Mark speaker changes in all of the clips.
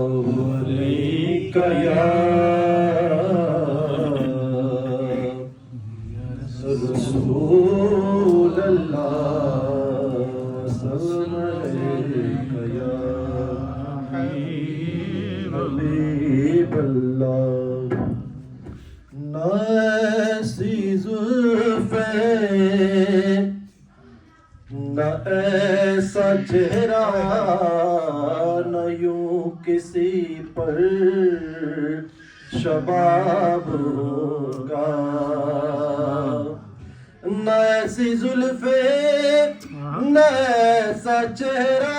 Speaker 1: عليك يا رسول الله سلام عليك يا حبيب الله ناسی زلفیں نہ ایسا چہرہ نہ یوں کسی پر شباب ہوگا نہ ایسی زلفیں نہ ایسا چہرہ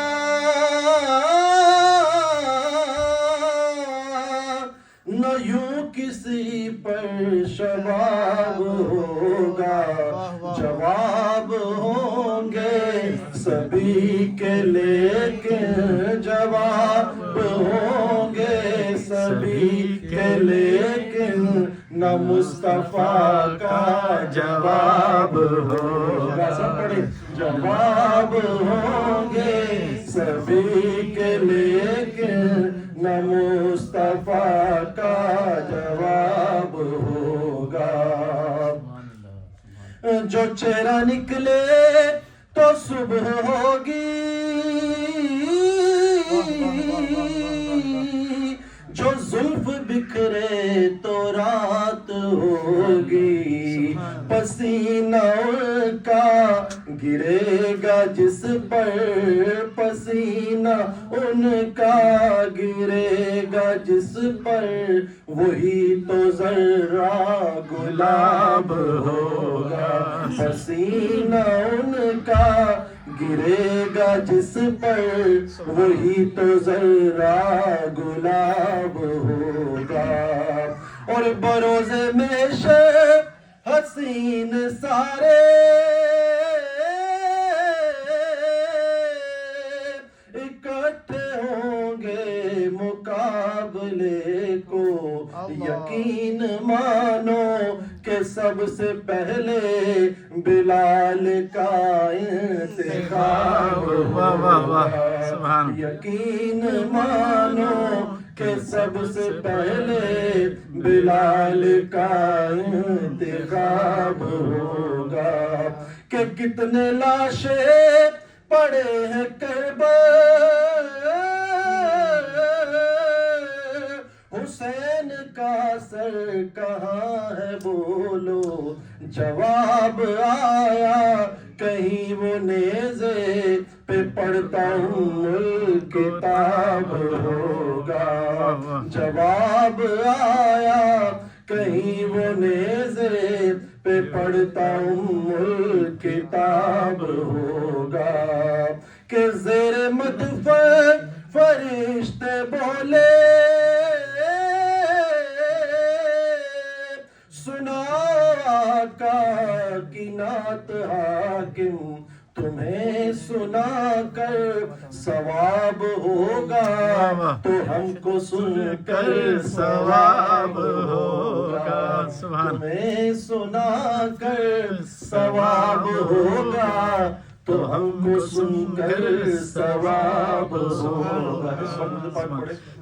Speaker 1: نہ یوں کسی پر شباب ہوگا جواب ہوں گے سبھی کے لیکن جواب ہوں گے سبھی کے لیکن نہ مصطفیٰ کا جواب ہوگا سب پڑھیں جواب ہوں گے سبھی کے لیکن نہ مصطفیٰ کا جواب ہوگا جو چہرہ نکلے تو صبح ہوگی جو زلف بکھرے تو رات ہوگی پسینہ ان کا گرے گا جس پر پسینہ ان کا گرے گا جس پر وہی تو ذرہ گلاب ہوگا پسینہ ان کا گرے گا جس پر وہی تو ذرہ گلاب ہوگا اور بروز میں حسین سارے اکٹھے ہوں گے مقابلے کو یقین مانو کہ سب سے پہلے بلال کا انتخاب ہوگا یقین مانو کہ سب سے پہلے بلال کا انتخاب ہوگا کہ کتنے لاشیں پڑے ہیں کربلا حسین کا سر کہاں ہے بولو جواب آیا کہیں وہ نیزے پہ پڑھتا ہوں کتاب ہوگا جواب آیا کہیں وہ نیزے پہ پڑھتا ہوں کتاب ہوگا کہ زیر مدفع فرشتے بولے سنا آقا کی نعت حاکم تمہیں سنا کر ثواب ہوگا تو ہم کو سن کر ثواب ہوگا تمہیں سنا کر ثواب ہوگا تو ہم کو سن کر ثواب ہوگا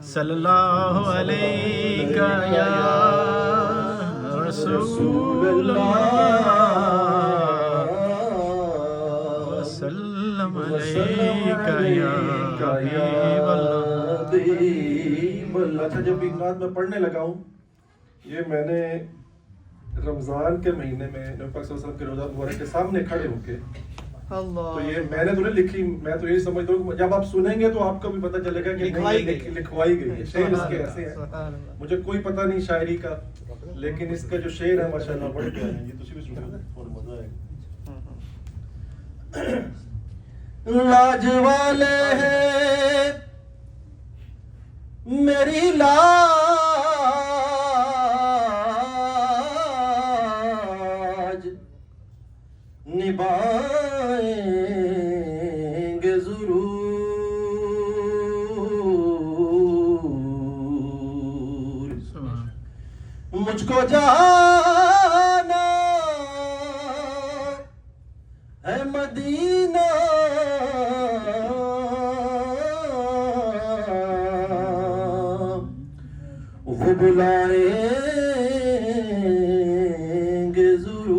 Speaker 2: صلی اللہ علیہ یا رسول اللہ وسلم علیکہ یا حبیب
Speaker 1: اللہ اچھا جب ایک نعت میں پڑھنے لگا ہوں یہ میں نے رمضان کے مہینے میں نبی پاک صلی اللہ علیہ وسلم کے روضہ مبارک کے سامنے کھڑے ہو کے تو یہ میں نے تو نہیں لکھی میں تو یہی سمجھتا ہوں کہ جب آپ سنیں گے تو آپ کو بھی پتہ چلے گا کہ لکھوائی گئی ہے شعر اس کے ایسے ہیں مجھے کوئی پتہ نہیں شاعری کا لیکن اس کا جو شعر ہے ماشاءاللہ بڑے پیارے ہیں یہ تسی بھی سنو اور مزہ آئے گا لاج والے ہیں میری لاج نبھائیں گے ضرور مجھ کو جانا ہے مدینہ
Speaker 3: وہ بلائیں گے ضرور،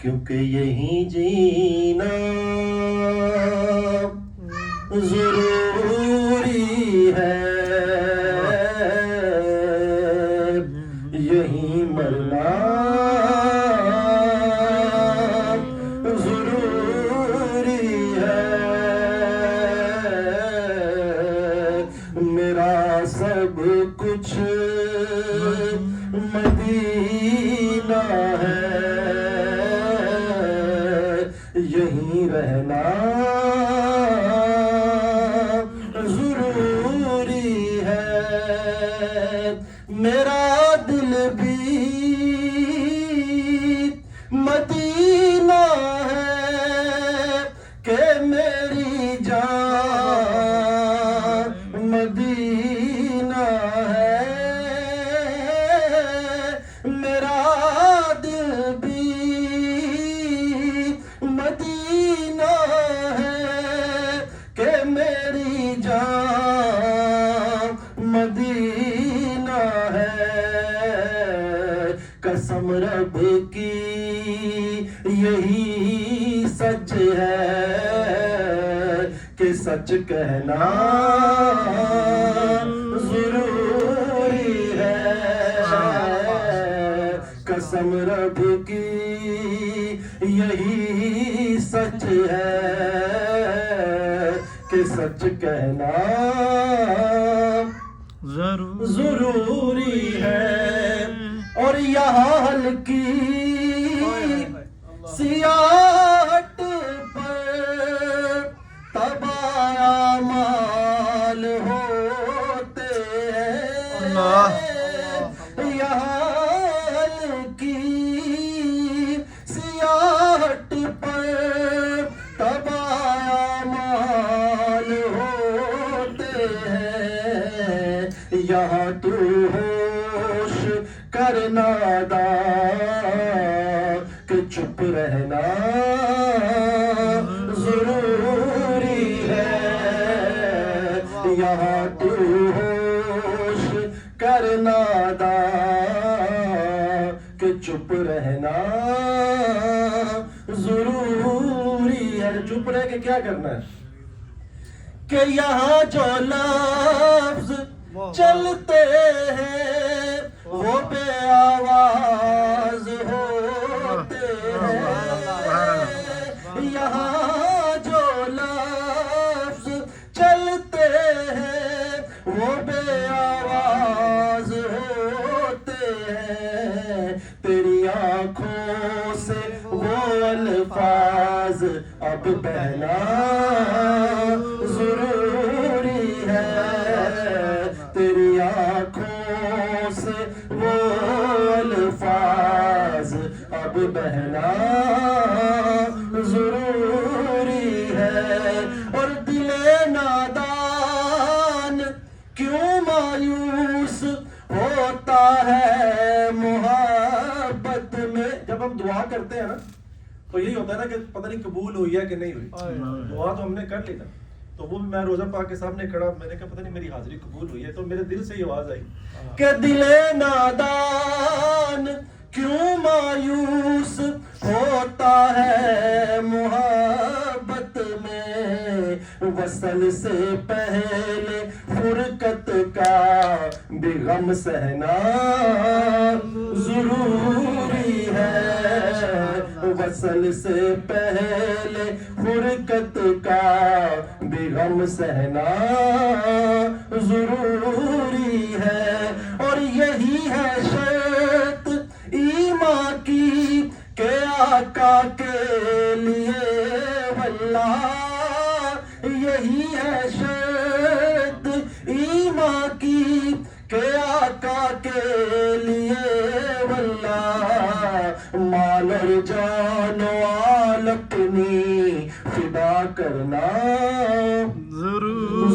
Speaker 3: کیونکہ یہی جینا ضروری ہے، یہی مرنا ضروری ہے، میرا سب کچھ مدینہ ہے، یہیں رہنا ضروری ہے، میرا دل بھی مدینہ ہے کہ میری جان مدینہ ہے، میرا دل بھی مدینہ ہے کہ میری جان مدینہ ہے، قسم رب کی یہی سچ ہے کہ سچ کہنا ضروری ہے، قسم رب کی یہی سچ ہے کہ سچ کہنا ضروری ہے، اور یہاں ہلکی سیاہٹ پر تبایا مال ہوتے ہیں، یہاں ہلکی سیاہٹ پر تبایا مال ہوتے ہیں، یہاں تو ہوش کرنا کہ چپ رہنا ضروری ہے، یہاں تو ہوش کرنا کہ چپ رہنا ضروری ہے، چپ رہ کے کیا کرنا ہے کہ یہاں جو لفظ چلتے ہیں وہ بے آواز ہوتے ہیں، یہاں جو لفظ چلتے ہیں وہ بے آواز ہوتے ہیں، تیری آنکھوں سے وہ الفاظ اب بہنا ضروری ہے، تیری آنکھوں سے وہ الفاظ اب بہنا ضروری ہے، اور دل نادان کیوں مایوس ہوتا ہے محبت میں، جب ہم دعا کرتے ہیں نا تو یہی ہوتا ہے نا کہ پتہ نہیں قبول ہوئی ہے کہ نہیں ہوئی، دعا تو ہم نے کر لی نا، تو وہ میں روزہ پاک کے سامنے کھڑا، میں نے کہا پتہ نہیں میری حاضری قبول ہوئی ہے، تو میرے دل سے یہ آواز آئی کہ دل نادان کیوں مایوس ہوتا ہے محبت میں، وصل سے پہلے فرقت کا بھی غم سہنا ضروری ہے، وصل سے پہلے فرقت کا بھی غم سہنا ضروری ہے، اور یہی ہے شرط ایمان کی کہ آقا کے لیے واللہ، یہی ہے شرط ایمان کی کہ آقا کے لیے واللہ، مال اور جان و آل اپنی فدا کرنا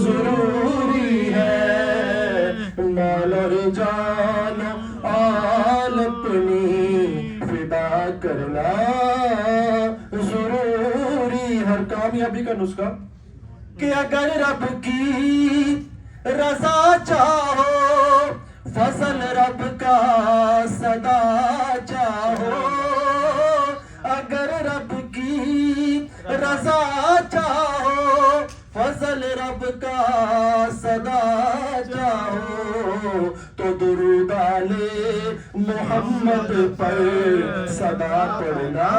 Speaker 3: ضروری ہے، مال اور جان و آل اپنی فدا کرنا ضروری، ہر کامیابی کا نسخہ کہ اگر رب کی رضا چاہو فضل رب کا صدا چاہو اگر رب کی رضا چاہو فضل رب کا صدا چاہو تو درود علی محمد پر صدا پڑھنا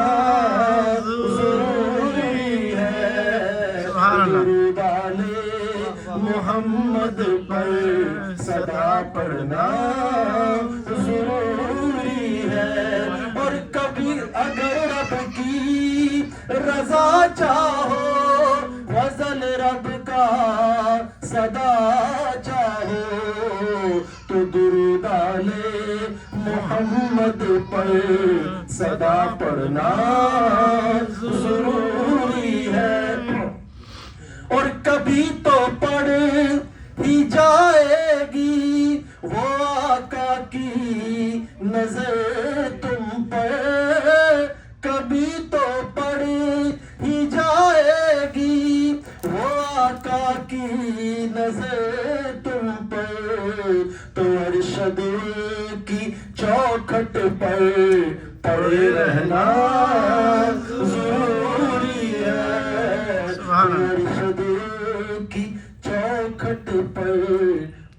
Speaker 3: ضروری ہے درود علی محمد پر صدا پڑھنا ضروری ہے اور کبھی اگر رب کی رضا چاہو فضل رب کا صدا چاہو تو درود علی محمد پر صدا پڑھنا ضروری ہے اور کبھی تو پڑھ ہی جائے گی وہ آقا کی نظر تم پر کبھی تو پڑھ ہی جائے گی وہ آقا کی نظر تم پر تو ارشد کی چوکھٹ پر پڑے رہنا ضروری ہے ارشد کی چوکھٹ پر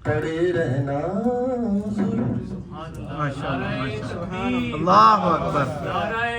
Speaker 3: پڑے رہنا ضروری ہے
Speaker 2: ماشاءاللہ ماشاءاللہ اللہ اکبر